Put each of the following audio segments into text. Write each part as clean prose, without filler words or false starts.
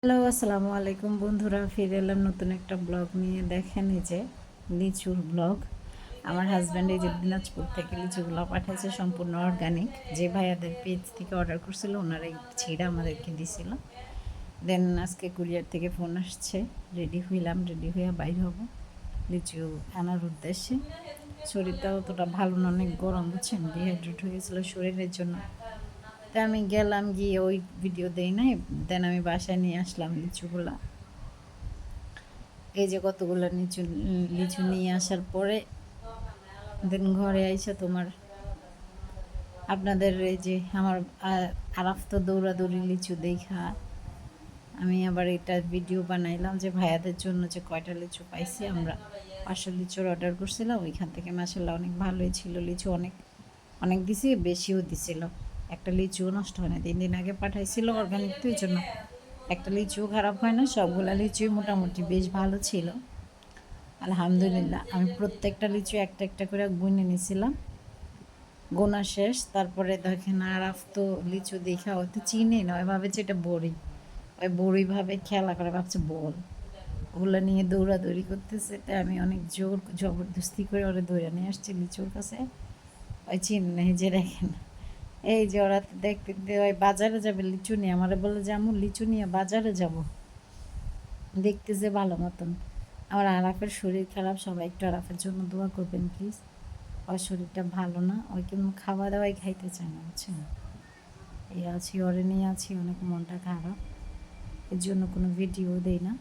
Hello, আসসালামু আলাইকুম বন্ধুরা, ফিরে এলাম নতুন একটা ব্লগ নিয়ে। দেখেন এই যে লিচুর ব্লগ। আমার হাজব্যান্ড এই যে দিনাজপুর থেকে লিচুগুলো পাঠাচ্ছে, সম্পূর্ণ অর্গানিক। যে ভাইয়াদের পেজ থেকে অর্ডার করছিল ওনারা এই ছিঁড়া আমাদেরকে দিছিল। দেন আজকে কুরিয়ার থেকে ফোন আসছে, রেডি হইলাম, রেডি হইয়া বাইর হব লিচু আনার উদ্দেশ্যে। শরীরটা অতটা ভালো না, অনেক গরম, বুঝছেন, ডিহাইড্রেট হয়ে গেছিলো শরীরের জন্য। তা আমি গেলাম, গিয়ে ওই ভিডিও দেই নাই। দেন আমি বাসায় নিয়ে আসলাম লিচুগুলা। এই যে কতগুলো লিচু নিয়ে আসার পরে দেন ঘরে আইসা তোমার আপনাদের এই যে আমার আরাফ তো দৌড়াদৌড়ি লিচু দেখা আমি আবার এটা ভিডিও বানাইলাম যে ভাইয়াদের জন্য যে কয়টা লিচু পাইছি। আমরা 500 লিচুর অর্ডার করছিলাম, ওইখান থেকে মাসাল্লাহ অনেক ভালোই ছিল লিচু, অনেক অনেক দিছি, বেশিও দিছিল। একটা লিচুও নষ্ট হয় না, 3 দিন আগে পাঠাইছিল অর্গানিক, তো এই জন্য একটা লিচুও খারাপ হয় না। সবগুলা লিচুই মোটামুটি বেশ ভালো ছিল, আলহামদুলিল্লাহ। আমি প্রত্যেকটা লিচু একটা একটা করে গুনে নিয়েছিলাম, গোনা শেষ। তারপরে দেখেন আরাফ তো লিচু দেখা হয়তো চিনি না, ওইভাবে যে এটা বড়ি, ওই বড়িভাবে খেলা করে, ভাবছে বল। ওগুলো নিয়ে দৌড়াদৌড়ি করতেছে, তাই আমি অনেক জোর জবরদস্তি করে ওরা দৌড়ে নিয়ে আসছি লিচুর কাছে। ওই চিনি নেই যে দেখেন, এই যে ওরা দেখতে ওই বাজারে যাবে লিচু নিয়ে, আমারে বলে যে আমু লিচু নিয়ে বাজারে যাব। দেখতেছে ভালো মতন। আমার আরাফের শরীর খারাপ, সবাই একটু আরাফের জন্য দোয়া করবেন প্লিজ। ওর শরীরটা ভালো না, ওই কিন্তু খাওয়া দাওয়াই খাইতে চায় না, বুঝছেন। এই আছি, ওরে নিয়ে আছি, অনেক মনটা খারাপ, এর জন্য কোনো ভিডিও দেই না।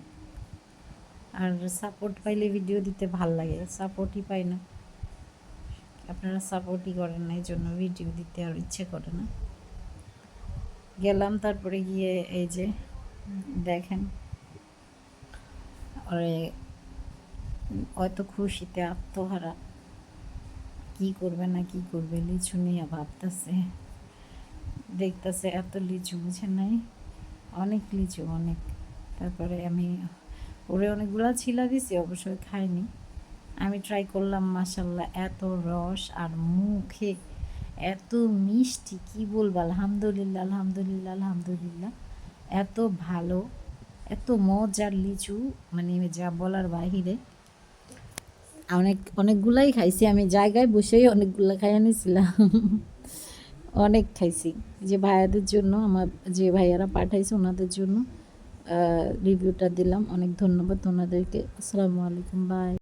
আর সাপোর্ট পাইলে ভিডিও দিতে ভাল লাগে, সাপোর্টই পাই না। আপনারা সাপোর্টই করেন না, এই জন্য ভিডিও দিতে আর ইচ্ছে করে না। গেলাম, তারপরে গিয়ে এই যে দেখেন ওরে, হয়তো খুশিতে আত্মহারা, কি করবে না কি করবে লিচু নিয়ে ভাবতেছে, দেখতেছে এত লিচু, বুঝে নাই, অনেক লিচু অনেক। তারপরে আমি ওরে অনেকগুলা ছিলা দিছি, অবশ্যই খাইনি। আমি ট্রাই করলাম, মাশাল্লাহ এত রস আর মুখে এত মিষ্টি, কি বলবো, আলহামদুলিল্লাহ আলহামদুলিল্লাহ আলহামদুলিল্লাহ। এত ভালো, এত মজার লিচু, মানে যা বলার বাহিরে। অনেকগুলাই খাইছি, আমি জায়গায় বসেই অনেকগুলা খাইয়া নিয়েছিলাম। অনেক খাইছি। যে ভাইয়াদের জন্য, আমার যে ভাইয়ারা পাঠাইছে ওনাদের জন্য রিভিউটা দিলাম। অনেক ধন্যবাদ ওনাদেরকে। আসসালামু আলাইকুম, বাই।